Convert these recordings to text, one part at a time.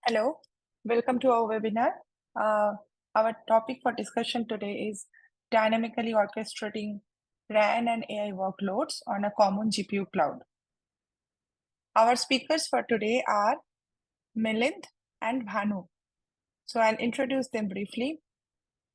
Hello, welcome to our webinar. Uh, our topic for discussion today is dynamically orchestrating RAN and AI workloads on a common GPU cloud. Our speakers for today are Milind and Bhanu. So I'll introduce them briefly.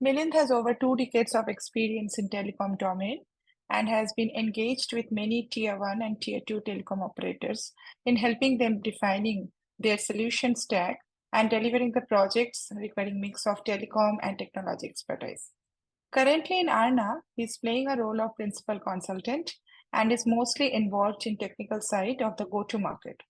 Milind has over 2 decades of experience in telecom domain and has been engaged with many tier 1 and tier 2 telecom operators in helping them defining their solution stack and delivering the projects requiring mix of telecom and technology expertise. Currently in Arna, he is playing a role of principal consultant and is mostly involved in technical side of the go-to-market.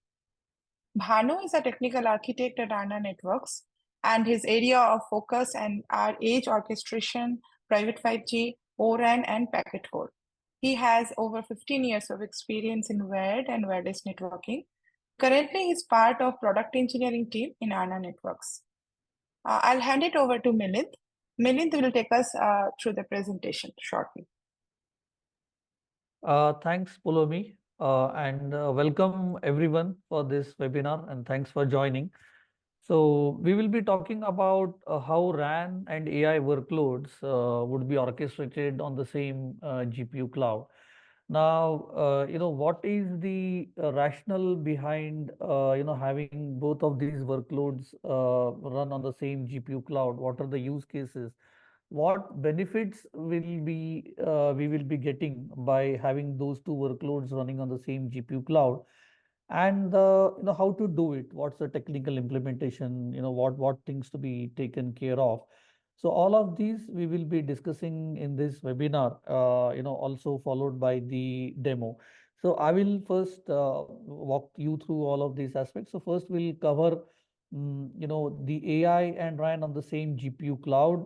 Bhanu is a technical architect at Arna Networks, and his area of focus are edge orchestration, private 5G, O-RAN, and packet core. He has over 15 years of experience in wired and wireless networking. Currently, he's part of product engineering team in Arna Networks. I'll hand it over to Milind. Milind will take us through the presentation shortly. Thanks, Pulomi, and welcome everyone for this webinar, and thanks for joining. So we will be talking about how RAN and AI workloads would be orchestrated on the same GPU cloud. Now, what is the rationale behind, having both of these workloads run on the same GPU cloud? What are the use cases? What benefits will be we will be getting by having those two workloads running on the same GPU cloud, and how to do it? What's the technical implementation? What things to be taken care of? So all of these we will be discussing in this webinar. Also followed by the demo. So I will first walk you through all of these aspects. So first we'll cover the AI and RAN on the same GPU cloud,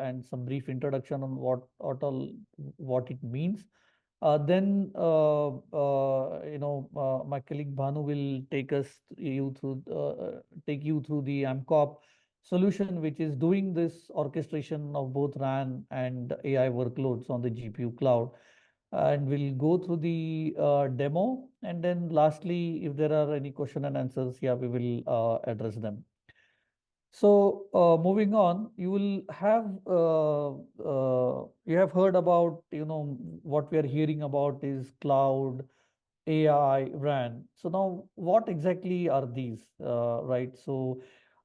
and some brief introduction on what it means. Then my colleague Bhanu will take you through the AMCOP solution, which is doing this orchestration of both RAN and AI workloads on the GPU cloud. And we'll go through the demo, and then lastly, if there are any question and answers, yeah, we will address them. So moving on, you have heard about, what we are hearing about is cloud, AI, RAN. So now what exactly are these, right? So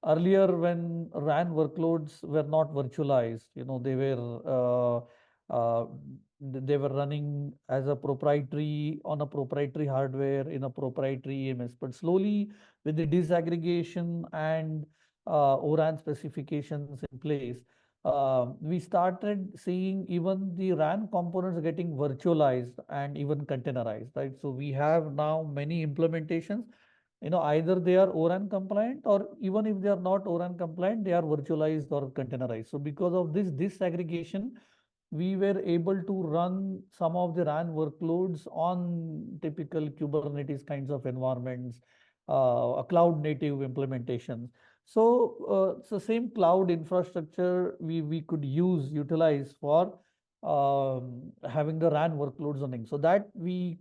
earlier when RAN workloads were not virtualized, uh, they were running as a proprietary on a proprietary hardware in a proprietary EMS. But slowly with the disaggregation and ORAN specifications in place, we started seeing even the RAN components getting virtualized and even containerized, right? So we have now many implementations, either they are ORAN compliant, or even if they are not ORAN compliant, they are virtualized or containerized. So because of this disaggregation, we were able to run some of the RAN workloads on typical Kubernetes kinds of environments, a cloud native implementation. So it's the same cloud infrastructure we could utilize for having the RAN workloads running. So that we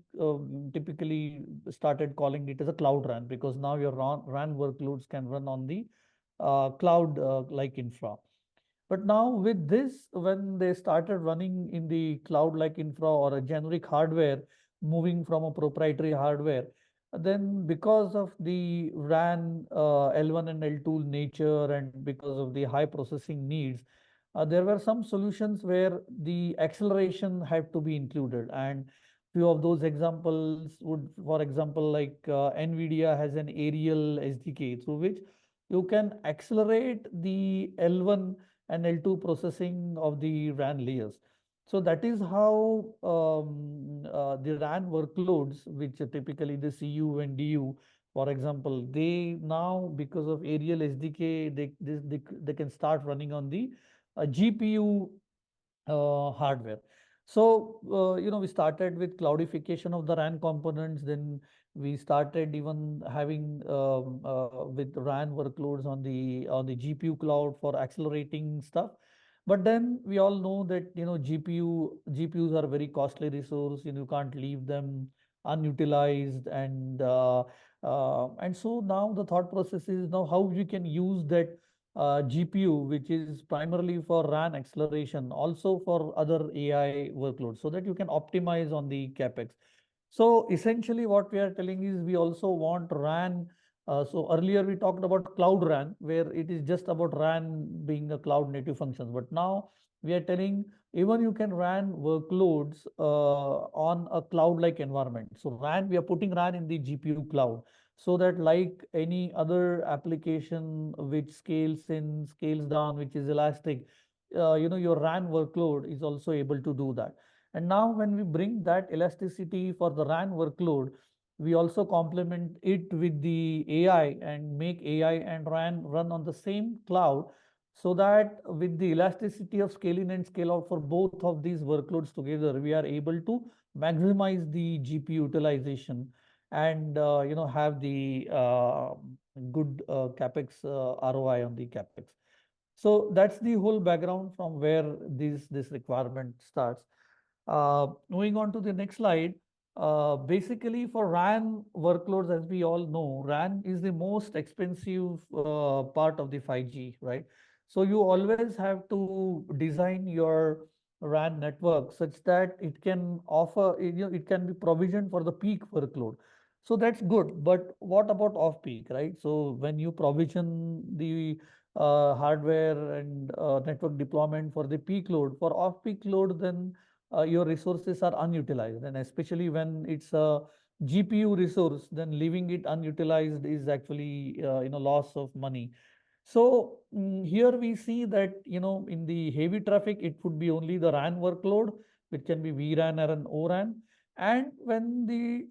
typically started calling it as a cloud RAN, because now your RAN workloads can run on the cloud like infra. But now with this, when they started running in the cloud like infra or a generic hardware, moving from a proprietary hardware, then because of the RAN L1 and L2 nature, and because of the high processing needs, there were some solutions where the acceleration had to be included. And few of those examples would, for example, like NVIDIA has an aerial SDK through which you can accelerate the L1 and L2 processing of the RAN layers. So that is how the RAN workloads, which are typically the CU and DU, for example, they now, because of aerial SDK, they can start running on the GPU hardware. So, we started with cloudification of the RAN components. Then we started even having with RAN workloads on the GPU cloud for accelerating stuff. But then we all know that GPUs are very costly resource. You can't leave them unutilized, and And so now the thought process is now how we can use that GPU, which is primarily for RAN acceleration, also for other AI workloads, so that you can optimize on the CAPEX. So essentially, what we are telling is we also want RAN. So earlier we talked about cloud RAN, where it is just about RAN being a cloud native functions. But now we are telling even you can run workloads on a cloud-like environment. So RAN, we are putting RAN in the GPU cloud, so that like any other application which scales in, scales down, which is elastic, your RAN workload is also able to do that. And now when we bring that elasticity for the RAN workload, we also complement it with the AI and make AI and RAN run on the same cloud, so that with the elasticity of scale in and scale out for both of these workloads together, we are able to maximize the GPU utilization and have the good CAPEX ROI on the CAPEX. So that's the whole background from where this requirement starts. Moving on to the next slide. Basically, for RAN workloads, as we all know, RAN is the most expensive part of the 5G, right? So you always have to design your RAN network such that it can offer, it can be provisioned for the peak workload. So that's good. But what about off peak, right? So when you provision the hardware and network deployment for the peak load, for off peak load, then your resources are unutilized. And especially when it's a GPU resource, then leaving it unutilized is actually loss of money. So here we see that in the heavy traffic it would be only the RAN workload, which can be VRAN or an ORAN. And when the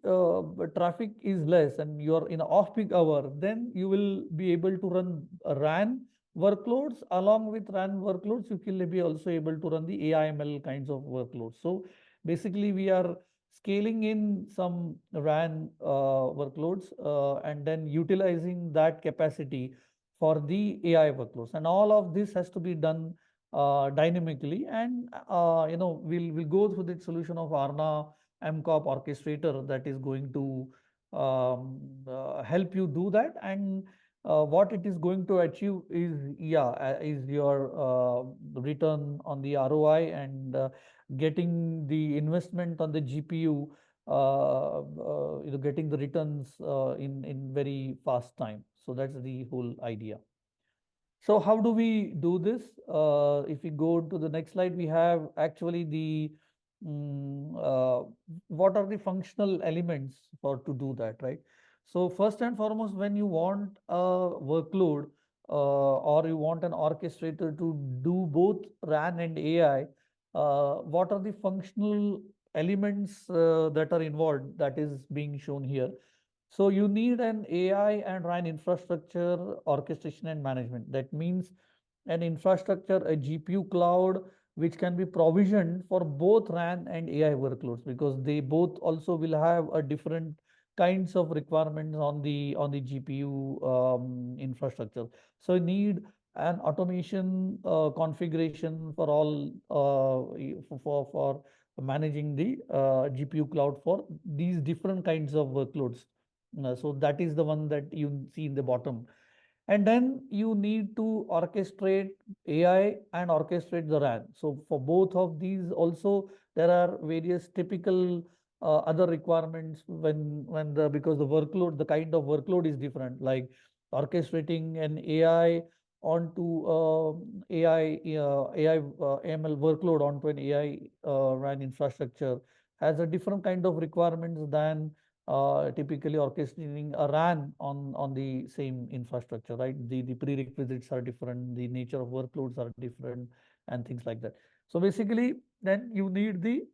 traffic is less and you're in off-peak hour, then you will be able to run RAN workloads. Along with RAN workloads, you will be also able to run the AI/ML kinds of workloads. So basically, we are scaling in some RAN workloads and then utilizing that capacity for the AI workloads. And all of this has to be done dynamically. And we'll go through the solution of ARNA MCOP orchestrator that is going to help you do that. And what it is going to achieve is your return on the ROI and getting the investment on the GPU, getting the returns in very fast time. So that's the whole idea. So how do we do this? If we go to the next slide, we have actually the mm, uh, what are the functional elements for to do that, right? So first and foremost, when you want a workload or you want an orchestrator to do both RAN and AI, what are the functional elements that are involved that is being shown here? So you need an AI and RAN infrastructure, orchestration and management. That means an infrastructure, a GPU cloud, which can be provisioned for both RAN and AI workloads, because they both also will have a different kinds of requirements on the GPU infrastructure. So you need an automation configuration for all for managing the GPU cloud for these different kinds of workloads. So that is the one that you see in the bottom. And then you need to orchestrate AI and orchestrate the RAN. So for both of these also, there are various typical other requirements when the because the workload, the kind of workload is different, like orchestrating an AI onto AI ML workload onto an AI RAN infrastructure has a different kind of requirements than typically orchestrating a RAN on the same infrastructure, right? The prerequisites are different, the nature of workloads are different, and things like that. So basically, then you need the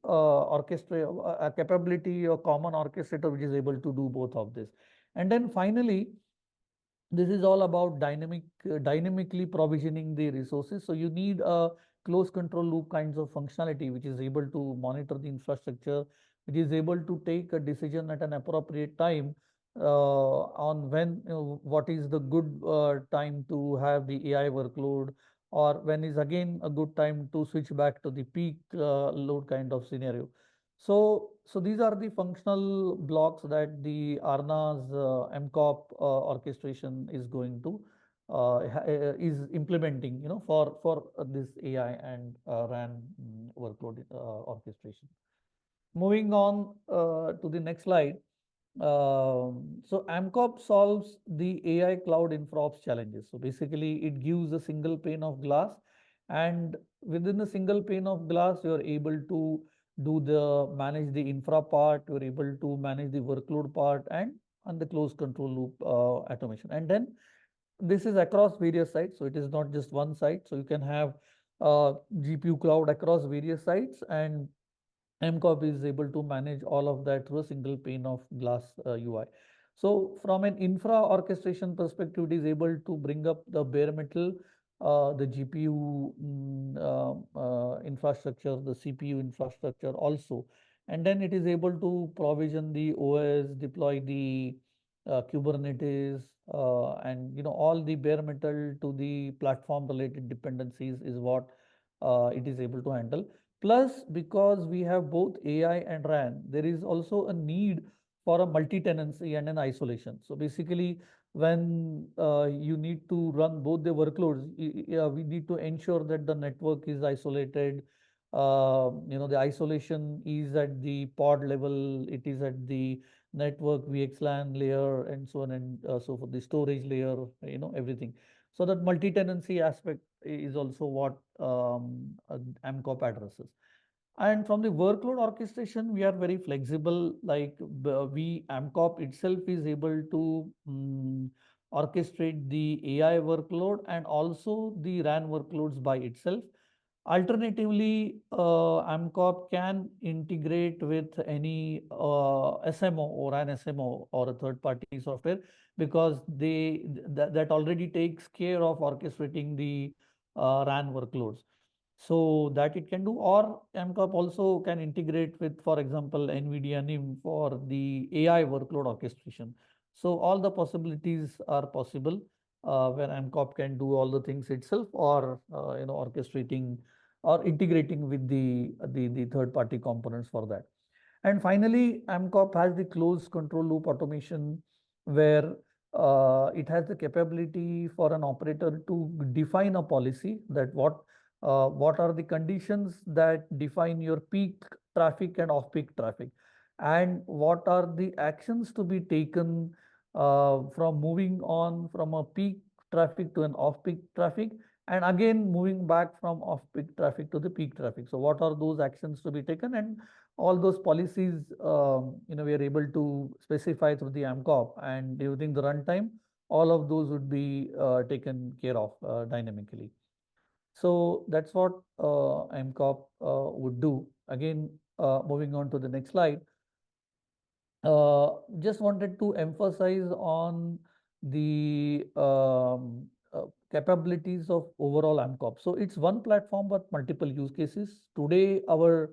capability or common orchestrator which is able to do both of this. And then finally, this is all about dynamically provisioning the resources. So you need a close control loop kinds of functionality which is able to monitor the infrastructure, which is able to take a decision at an appropriate time on when what is the good time to have the AI workload, or when is again a good time to switch back to the peak load kind of scenario. So these are the functional blocks that the Arna's MCOP orchestration is going to is implementing, for this AI and RAN workload orchestration. Moving on to the next slide. So AMCOP solves the AI cloud infraops challenges. So basically, it gives a single pane of glass, and within a single pane of glass, you are able to manage the infra part. You are able to manage the workload part and the closed control loop automation. And then this is across various sites, so it is not just one site. So you can have GPU cloud across various sites, and MCOP is able to manage all of that through a single pane of glass UI. So from an infra orchestration perspective, it is able to bring up the bare metal, the GPU infrastructure, the CPU infrastructure also. And then it is able to provision the OS, deploy the Kubernetes, and all the bare metal to the platform related dependencies is what it is able to handle. Plus, because we have both AI and RAN, there is also a need for a multi-tenancy and an isolation. So basically, when you need to run both the workloads, we need to ensure that the network is isolated. The isolation is at the pod level, it is at the network VXLAN layer, and so on and so for the storage layer, everything. So that multi-tenancy aspect is also what AMCOP addresses. And from the workload orchestration, we are very flexible. Like we AMCOP itself is able to orchestrate the AI workload and also the RAN workloads by itself. Alternatively, AMCOP can integrate with any SMO or an SMO or a third-party software, because that already takes care of orchestrating the RAN workloads. So that it can do, or MCOP also can integrate with, for example, NVIDIA NIM for the AI workload orchestration. So all the possibilities are possible where MCOP can do all the things itself, or orchestrating or integrating with the third party components for that. And finally, AMCOP has the closed control loop automation, where it has the capability for an operator to define a policy that what are the conditions that define your peak traffic and off peak traffic, and what are the actions to be taken from moving on from a peak traffic to an off peak traffic, and again moving back from off peak traffic to the peak traffic. So what are those actions to be taken, and all those policies we are able to specify through the AMCOP, and during the runtime all of those would be taken care of dynamically. So that's what AMCOP would do. Again, moving on to the next slide. Just wanted to emphasize on the capabilities of overall AMCOP. So it's one platform but multiple use cases. Today, our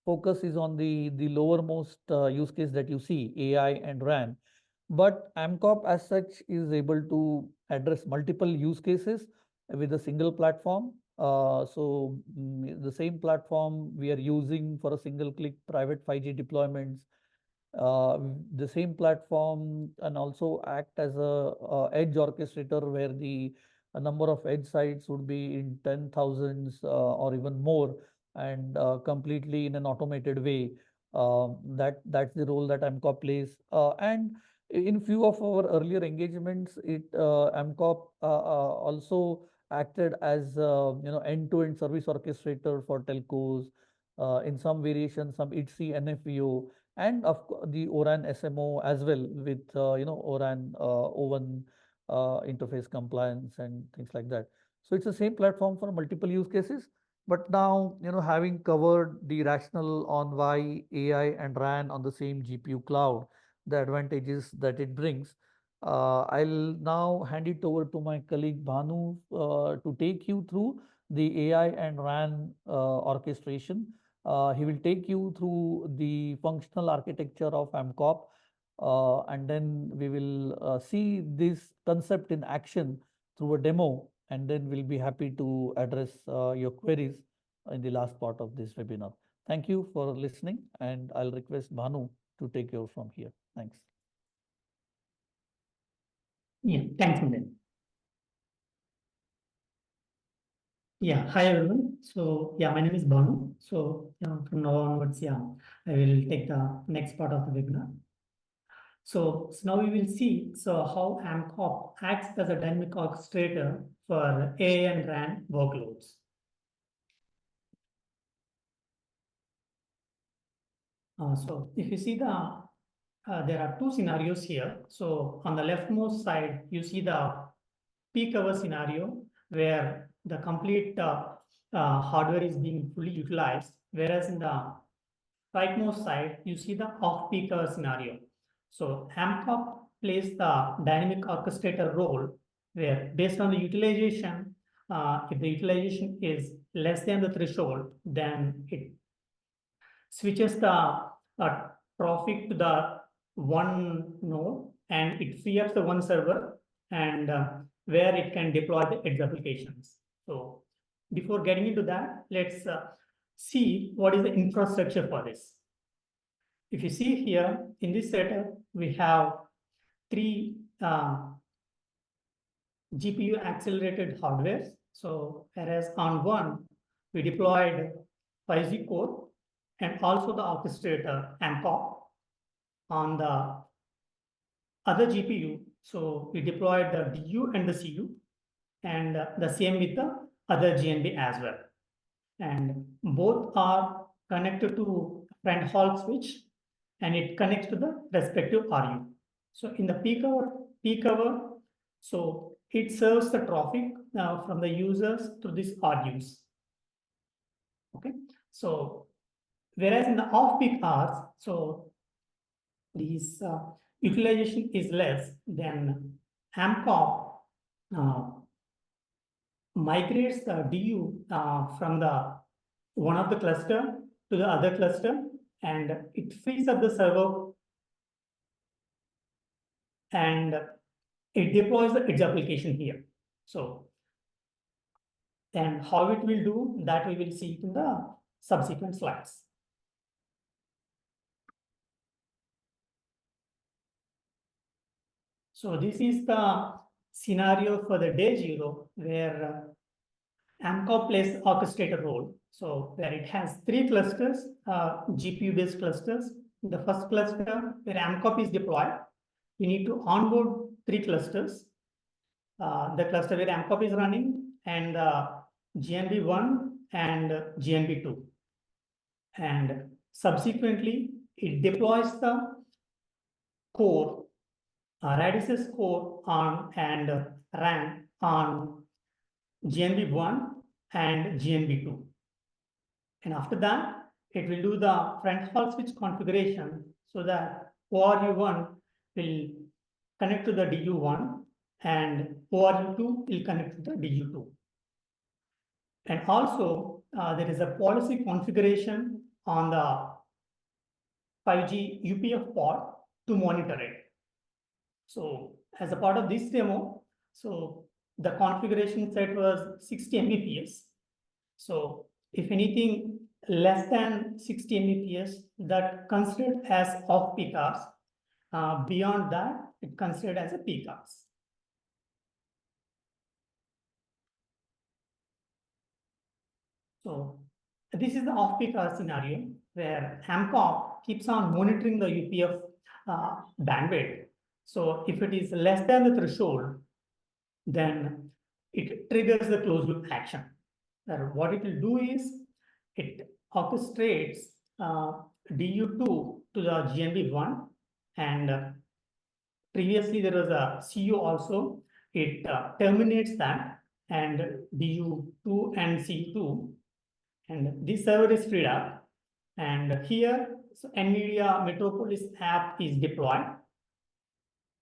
focus is on the lowermost use case that you see, AI and RAN. But AMCOP as such is able to address multiple use cases with a single platform. The same platform we are using for a single click private 5G deployments, the same platform, and also act as a edge orchestrator, where the a number of edge sites would be in 10,000s or even more, and completely in an automated way. That's the role that AMCOP plays. And in few of our earlier engagements, AMCOP also acted as end-to-end service orchestrator for telcos. In some variations, some ITSI, NFVO, and the ORAN SMO as well, with ORAN O1 interface compliance and things like that. So it's the same platform for multiple use cases. But now, having covered the rationale on why AI and RAN on the same GPU cloud, the advantages that it brings, I'll now hand it over to my colleague Bhanu to take you through the AI and RAN orchestration. He will take you through the functional architecture of AMCOP, and then we will see this concept in action through a demo, and then we'll be happy to address your queries in the last part of this webinar. Thank you for listening, and I'll request Bhanu to take over from here. Thanks. Yeah, thanks, Milan. Yeah, hi everyone. So yeah, my name is Bhanu. So from now onwards, I will take the next part of the webinar. So now we will see how AMCOP acts as a dynamic orchestrator for AI and RAN workloads. So if you see there are two scenarios here. So on the leftmost side, you see the peak hour scenario where the complete hardware is being fully utilized, whereas in the rightmost side, you see the off-peak hour scenario. So AMCOP plays the dynamic orchestrator role where based on the utilization, if the utilization is less than the threshold, then it switches the traffic to the one node and it free up the one server and where it can deploy its applications. So before getting into that, let's see what is the infrastructure for this. If you see here in this setup, we have three GPU accelerated hardwares. So whereas on one, we deployed 5G core and also the orchestrator AMCOP. On the other GPU, so we deployed the DU and the CU and the same with the other GNB as well. And both are connected to front hall switch and it connects to the respective RU. So in the peak hour, so it serves the traffic from the users to these RUs. Okay, so whereas in the off-peak hours, so this utilization is less, then AMCOP migrates the DU from the one of the cluster to the other cluster, and it frees up the server and it deploys its application here. So then how it will do that we will see in the subsequent slides. So this is the scenario for the day 0 where AMCOP plays orchestrator role. So where it has 3 clusters, GPU-based clusters. In the first cluster where AMCOP is deployed, we need to onboard 3 clusters. The cluster where AMCOP is running and GNB1 and GNB2. And subsequently, it deploys the core, Radisys core on and RAN on GNB1 and GNB2. And after that, it will do the front hall switch configuration so that ORU1 will connect to the DU1 and ORU2 will connect to the DU2. And also, there is a policy configuration on the 5G UPF pod to monitor it. So as a part of this demo, so the configuration set was 60 Mbps. So if anything less than 60 Mbps, that considered as off-peak hours. Beyond that, it considered as a peak hours. So this is the off-peak hour scenario where AMCOP keeps on monitoring the UPF bandwidth. So if it is less than the threshold, then it triggers the closed loop action. What it will do is it orchestrates DU2 to the GNB1 and previously there was a CU also. It terminates that and DU2 and CU2 and this server is freed up. And here, so NVIDIA Metropolis app is deployed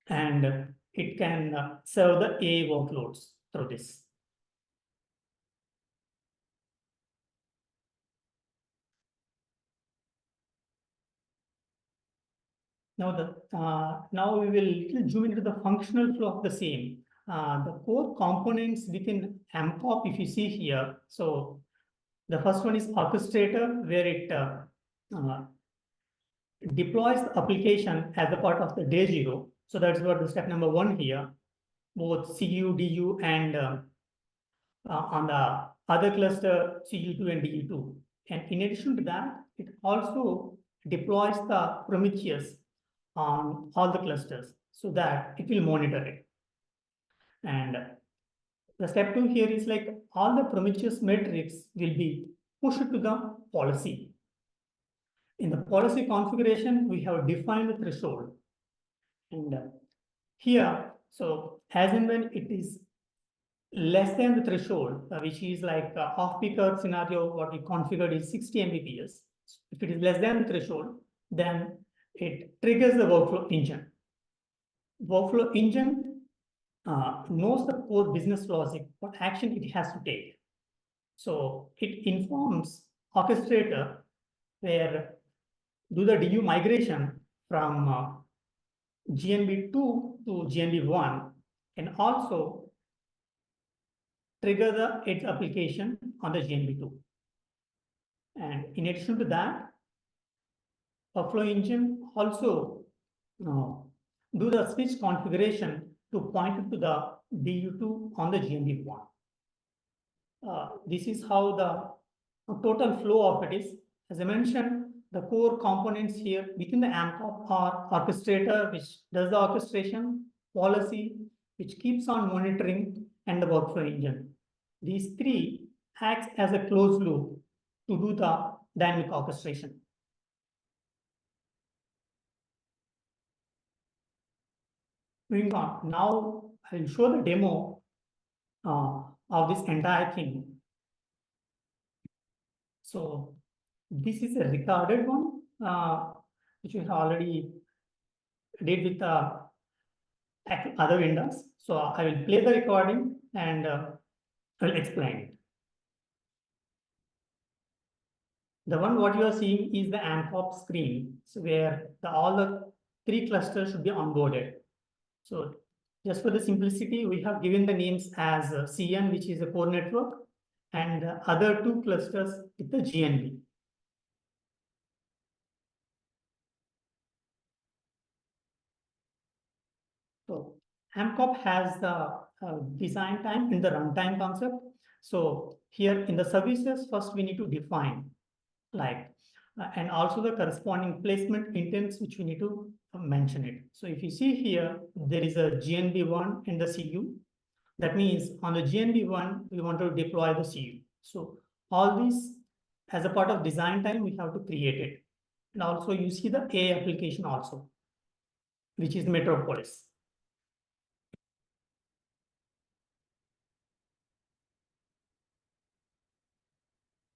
and it can serve the AI workloads through this. Now we will zoom into the functional flow of the same. The core components within AMCOP, if you see here, so The first one is Orchestrator, where it deploys the application as a part of the day zero. So that's what the step number one here, both CU, DU, and on the other cluster, CU2 and DU2. And in addition to that, it also deploys the Prometheus on all the clusters so that it will monitor it. And the step two here is like all the Prometheus metrics will be pushed to the policy. In the policy configuration, we have defined the threshold. And here, so as and when it is less than the threshold, which is like off-peak hour scenario, what we configured is 60 Mbps. If it is less than the threshold, then it triggers the workflow engine. Workflow engine knows the core business logic, what action it has to take. So it informs orchestrator where do the DU migration from GNB2 to GNB1 and also trigger the edge application on the GNB2. And in addition to that, workflow engine also do the switch configuration to point it to the DU2 on the GNB1. This is how the total flow of it is. As I mentioned, the core components here within the AMCOP are orchestrator, which does the orchestration, policy, which keeps on monitoring, and the workflow engine. These three acts as a closed loop to do the dynamic orchestration. Moving on, now I will show the demo of this entire thing. So this is a recorded one, which we have already did with other vendors. So I will play the recording and I will explain it. The one what you are seeing is the AMCOP screen, so where all the three clusters should be onboarded. So just for the simplicity, we have given the names as CN, which is a core network, and other two clusters with the GNB. So AMCOP has the design time and the runtime concept. So here in the services, first we need to define like, and also the corresponding placement intents, which we need to mention it. So if you see here, there is a GNB1 and the CU. That means on the GNB1, we want to deploy the CU. So all these, as a part of design time, we have to create it. And also you see the A application also, which is Metropolis.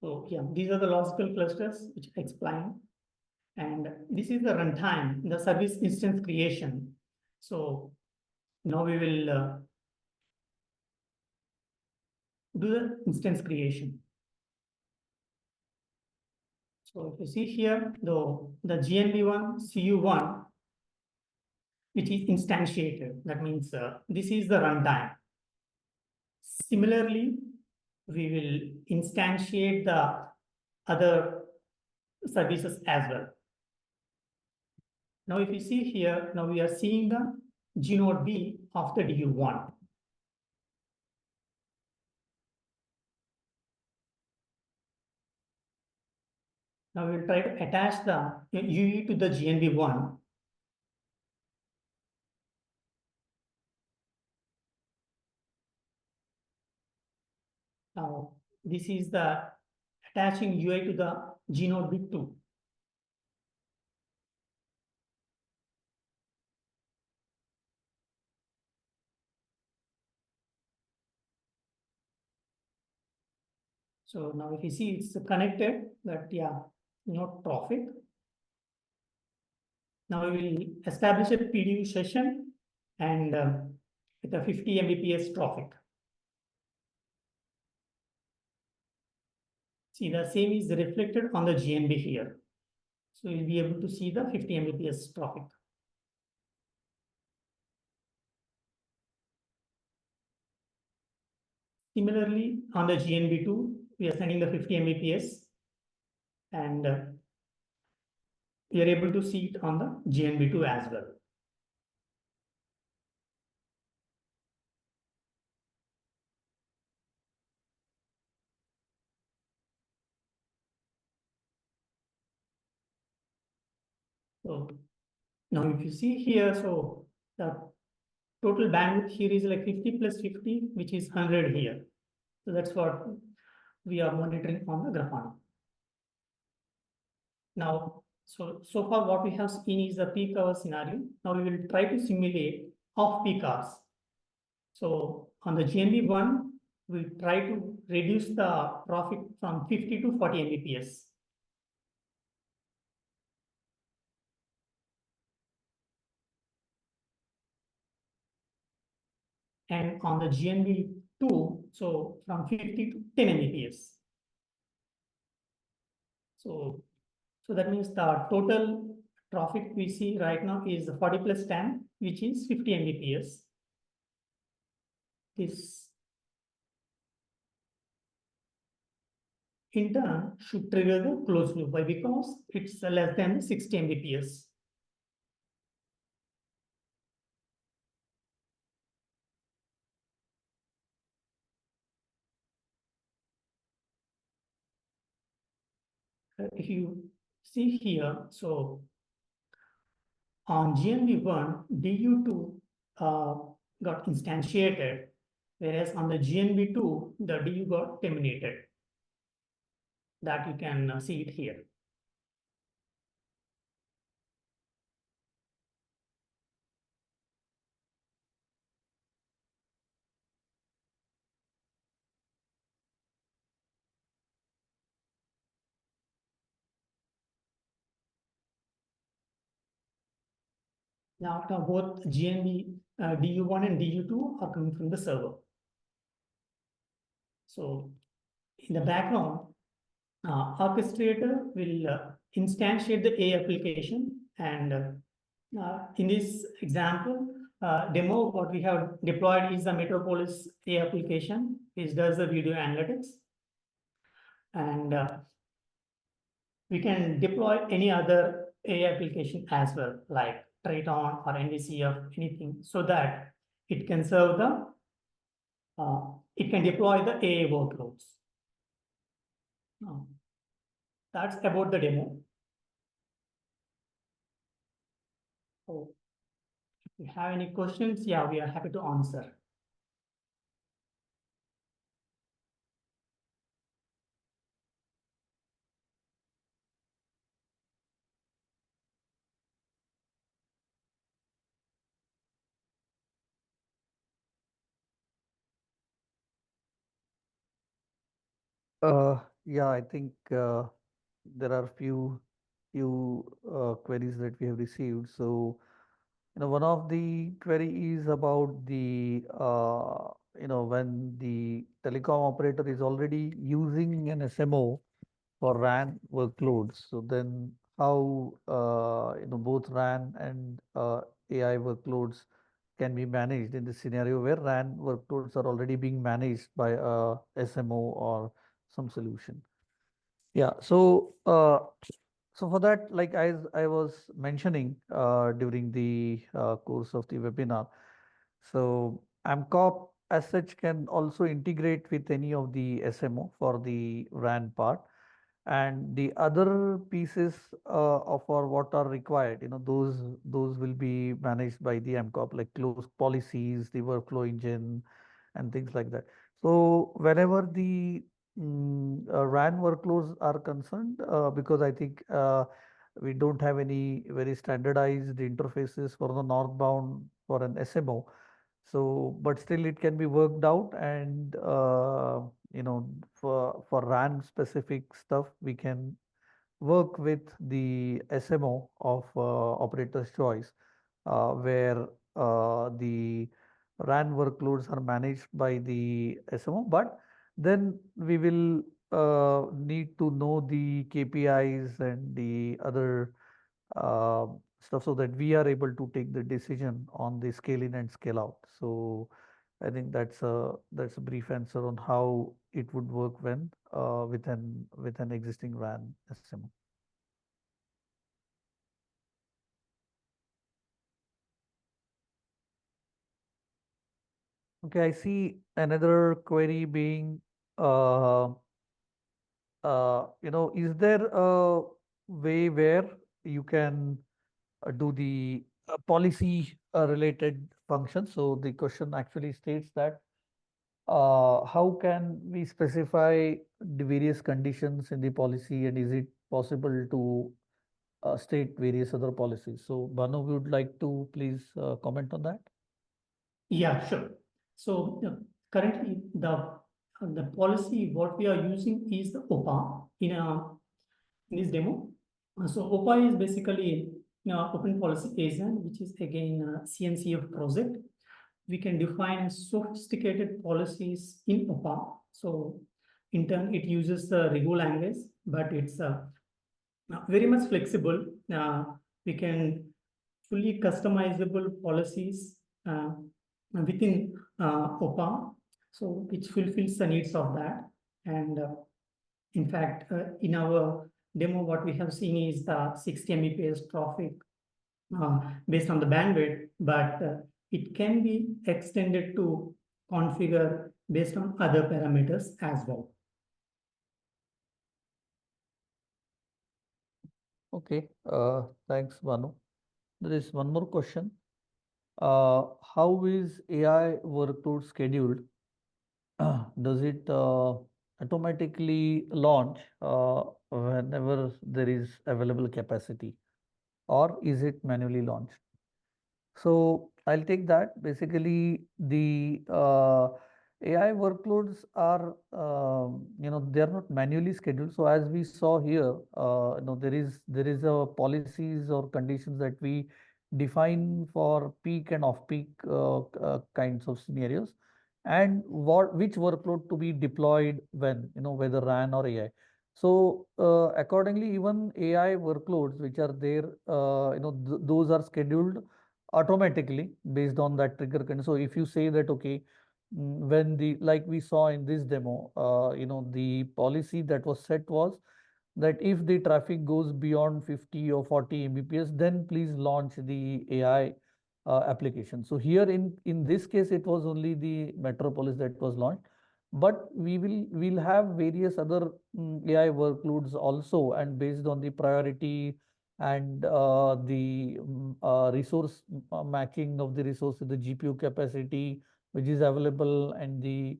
So yeah, these are the logical clusters which I explained. And this is the runtime, the service instance creation. So now we will do the instance creation. So if you see here, the GNB1, CU1, which is instantiated, that means this is the runtime. Similarly, we will instantiate the other services as well. Now, if you see here, now we are seeing the G node B of the DU1. Now we will try to attach the UE to the GNB1. Now, this is the attaching UI to the G node B2. So now if you see it's connected, but yeah, not traffic. Now we will establish a PDU session and with a 50 Mbps traffic. See, the same is reflected on the GNB here. So you'll be able to see the 50 Mbps traffic. Similarly, on the GNB2, we are sending the 50 Mbps, and we are able to see it on the GNB2 as well. So now if you see here, so the total bandwidth here is like 50 plus 50, which is 100 here. So that's what we are monitoring on the Grafana. Now, so far what we have seen is the peak hour scenario. Now we will try to simulate off-peak hours. So on the GNB1, we try to reduce the traffic from 50 to 40 Mbps. And on the GNB2, so from 50 to 10 Mbps. So that means the total traffic we see right now is 40 plus 10, which is 50 Mbps. This in turn should trigger the closed loop. Why? Because it's less than 60 Mbps. If you see here, so on GNB1, DU2 got instantiated, whereas on the GNB2, the DU got terminated. That you can see it here. Now both GNB DU1 and DU2 are coming from the server. So in the background, Orchestrator will instantiate the A application, and in this example demo, what we have deployed is the Metropolis A application, which does the video analytics, and we can deploy any other A application as well, like Triton or NDCF, anything, so that it can serve the it can deploy the AA workloads. That's about the demo. So if you have any questions, yeah, we are happy to answer. Yeah, I think there are few queries that we have received. So, one of the query is about the when the telecom operator is already using an SMO for RAN workloads. So then how both RAN and AI workloads can be managed in the scenario where RAN workloads are already being managed by a SMO or some solution. Yeah. So for that, like as I was mentioning during the course of the webinar, so AMCOP as such can also integrate with any of the SMO for the RAN part, and the other pieces of or what are required, those will be managed by the AMCOP, like closed policies, the workflow engine, and things like that. So whenever the RAN workloads are concerned, because I think we don't have any very standardized interfaces for the northbound for an SMO. So, but still it can be worked out, and for RAN specific stuff, we can work with the SMO of operator's choice, where the RAN workloads are managed by the SMO, but then we will need to know the KPIs and the other uh, stuff so that we are able to take the decision on the scale in and scale out. So I think that's a brief answer on how it would work when with an existing RAN SMO. Okay, I see another query being, uh, is there a way where you can do the policy related functions? So the question actually states that how can we specify the various conditions in the policy, and is it possible to state various other policies? So Banu, would like to please comment on that? Yeah, sure. So currently the policy what we are using is the OPA in this demo. So OPA is basically Open Policy Agent, which is again a CNCF project. We can define sophisticated policies in OPA. So in turn, it uses the Rego language, but it's very much flexible. We can fully customizable policies within OPA, so which fulfills the needs of that. And in fact, in our demo, what we have seen is the 60 Mbps traffic based on the bandwidth, but it can be extended to configure based on other parameters as well. Okay, thanks, Banu. There is one more question. How is AI workload scheduled? Does it automatically launch whenever there is available capacity, or is it manually launched? So I'll take that. Basically, the AI workloads are, they are not manually scheduled. So as we saw here, there is a policies or conditions that we define for peak and off peak kinds of scenarios, and which workload to be deployed when, whether RAN or AI. So accordingly, even AI workloads which are there, those are scheduled automatically based on that trigger condition. So if you say that, okay, when the, like we saw in this demo, the policy that was set was that if the traffic goes beyond 50 or 40 Mbps, then please launch the AI application. So here in this case, it was only the Metropolis that was launched, but we'll have various other AI workloads also, and based on the priority and the resource matching of the resources, the GPU capacity which is available, and the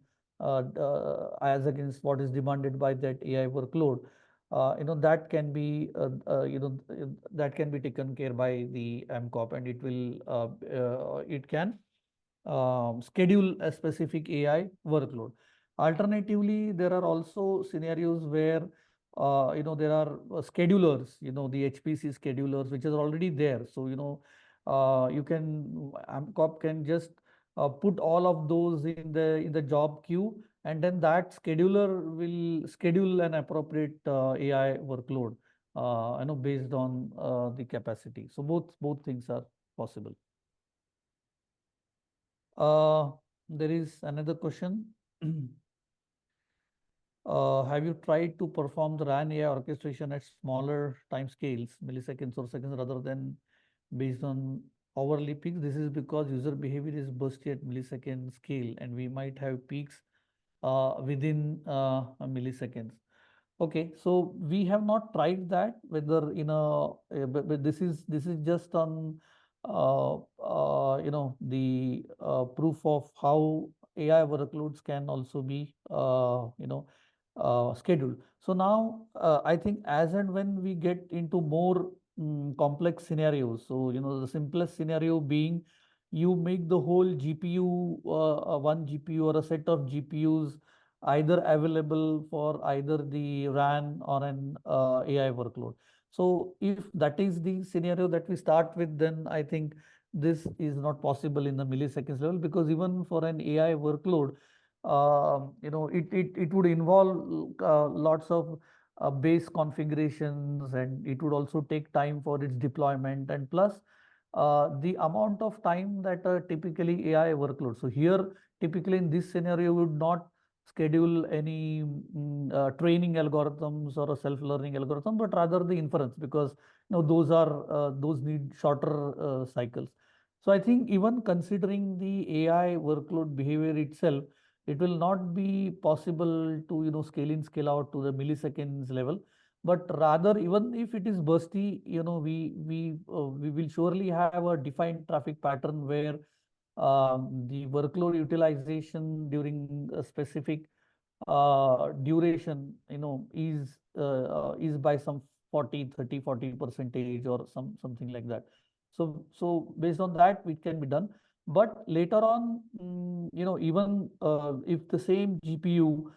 as against what is demanded by that AI workload, that can be that can be taken care by the MCOP, and it can schedule a specific AI workload. Alternatively, there are also scenarios where there are schedulers, the HPC schedulers, which is already there. So you can AMCOP can just put all of those in the job queue, and then that scheduler will schedule an appropriate AI workload, based on the capacity. So both things are possible. There is another question. Have you tried to perform the RAN AI orchestration at smaller time scales, milliseconds or seconds, rather than based on hourly peaks? This is because user behavior is bursty at millisecond scale, and we might have peaks within milliseconds. Okay, so we have not tried that, whether but this is just on the proof of how AI workloads can also be scheduled. So now I think as and when we get into more complex scenarios, so the simplest scenario being you make the whole GPU, one GPU or a set of GPUs either available for either the RAN or an AI workload. So if that is the scenario that we start with, then I think this is not possible in the milliseconds level, because even for an AI workload, it would involve lots of base configurations, and it would also take time for its deployment. And plus, the amount of time that typically AI workload. So here, typically in this scenario, you would not schedule any training algorithms or a self-learning algorithm, but rather the inference, because those need shorter cycles. So I think even considering the AI workload behavior itself, it will not be possible to scale in, scale out to the milliseconds level. But rather, even if it is bursty, we will surely have a defined traffic pattern where the workload utilization during a specific duration is by some 40% or something like that. So based on that, it can be done. But later on, even if the same GPU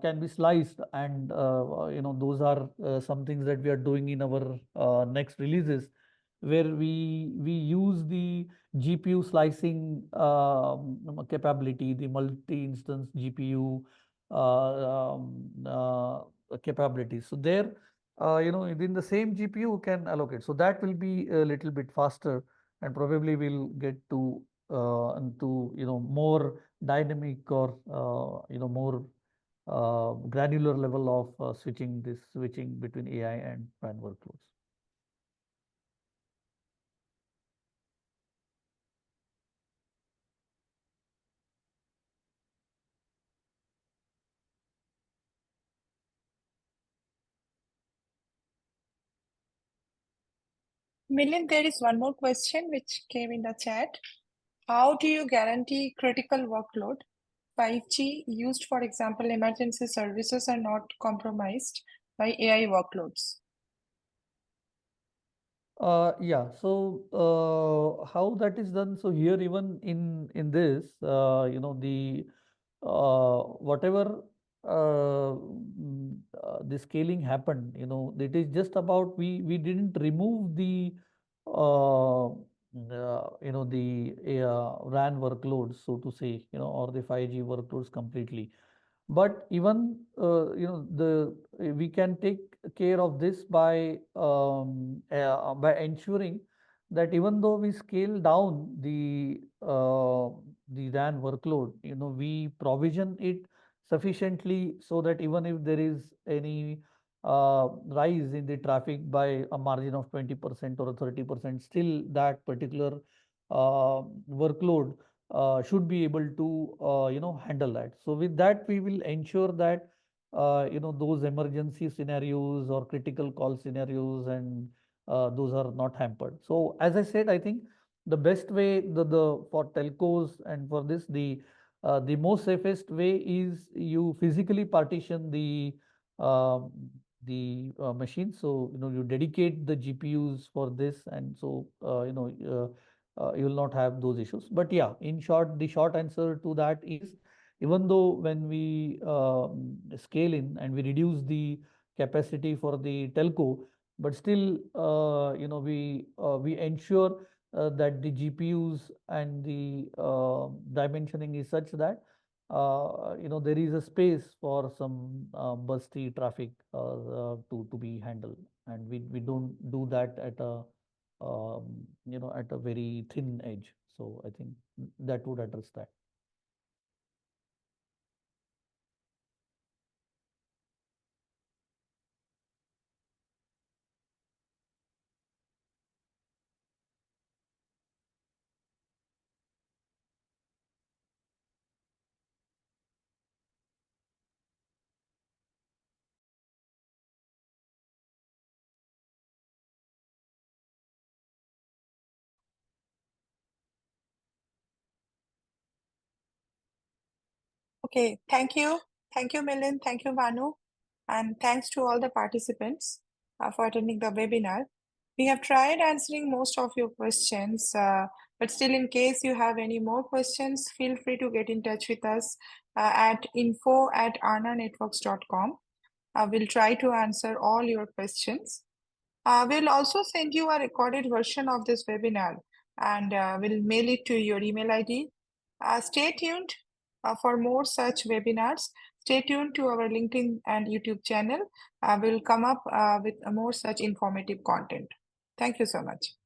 can be sliced, and those are some things that we are doing in our next releases, where we use the GPU slicing capability, the multi-instance GPU capabilities. So there, within the same GPU can allocate. So that will be a little bit faster, and probably we'll get to more dynamic or more granular level of switching between AI and RAN workloads. Milind, there is one more question which came in the chat. How do you guarantee critical workload 5G used, for example, emergency services are not compromised by AI workloads? Yeah, so how that is done? So here, even in this, the whatever the scaling happened, it is just about we didn't remove the RAN workloads, so to say, or the 5G workloads completely. But even we can take care of this by ensuring that even though we scale down the RAN workload, we provision it sufficiently so that even if there is any rise in the traffic by a margin of 20% or 30%, still that particular workload should be able to handle that. So with that, we will ensure that those emergency scenarios or critical call scenarios, and those are not hampered. So as I said, I think the best way the for telcos and for this, the most safest way is you physically partition the machine. So you dedicate the GPUs for this, and so you will not have those issues. But yeah, in short, the short answer to that is, even though when we scale in and we reduce the capacity for the telco, but still we ensure that the GPUs and the dimensioning is such that there is a space for some bursty traffic to be handled, and we don't do that at a very thin edge. So I think that would address that. Okay, thank you. Thank you, Milind. Thank you, Banu. And thanks to all the participants for attending the webinar. We have tried answering most of your questions, but still, in case you have any more questions, feel free to get in touch with us at info@arnanetworks.com. We'll try to answer all your questions. We'll also send you a recorded version of this webinar, and we'll mail it to your email ID. Stay tuned for more such webinars. Stay tuned to our LinkedIn and YouTube channel. We'll come up with more such informative content. Thank you so much.